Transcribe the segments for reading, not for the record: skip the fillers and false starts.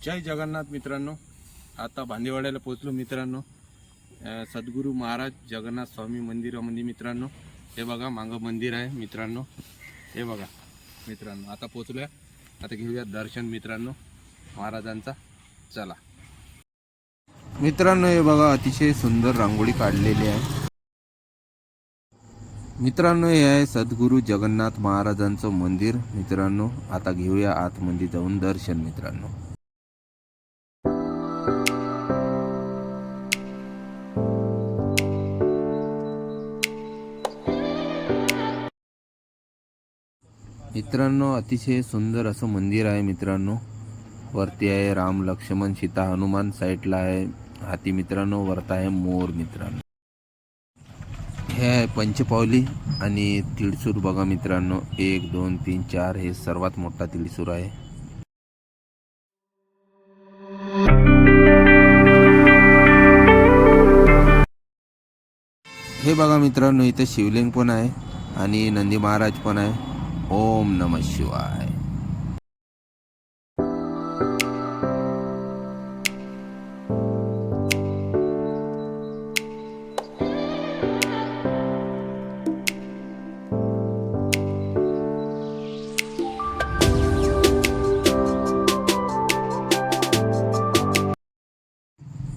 जय जगन्नाथ मित्रांनो, आता भांदेवाड्याला पोहोचलो मित्रांनो। सद्गुरू महाराज जगन्नाथ स्वामी मंदिरामध्ये मित्रांनो, हे बघा मागं मंदिर आहे मित्रांनो। हे बघा मित्रांनो, आता पोहोचलोय। आता घेऊया दर्शन मित्रांनो महाराजांचा। चला मित्रांनो, हे बघा अतिशय सुंदर रांगोळी काढलेली आहे मित्रांनो। हे आहे सद्गुरू जगन्नाथ महाराजांचं मंदिर मित्रांनो। आता घेऊया आतमध्ये जाऊन दर्शन मित्रांनो। मित्रांनो, अतिशय सुंदर असं मंदिर आहे मित्रांनो। वरती आहे राम लक्ष्मण सीता हनुमान, साईडला आहे हाती मित्रांनो, वरती आहे मोर मित्रांनो। हे आहे पंचपावली आणि तिळसूर बघा मित्रांनो, 1 2 3 4 हे सर्वात मोठा तिळसूर आहे। हे बघा मित्रांनो, इथे शिवलिंग पण आहे आणि नंदी महाराज पण आहे। ओम नमः शिवाय।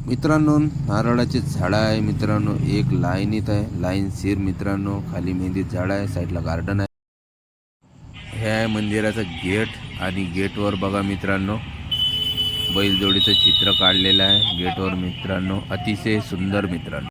मित्रांनो, नारळाचे झाड आहे मित्रांनो, एक लाईनीत आहे, लाईन सीर मित्रांनो। खाली मेहंदीत झाड आहे, साईडला गार्डन आहे। हे आहे मंदिराचं गेट आणि गेटवर बघा मित्रांनो, बैलजोडीचं चित्र काढलेलं आहे गेटवर मित्रांनो, अतिशय सुंदर मित्रांनो।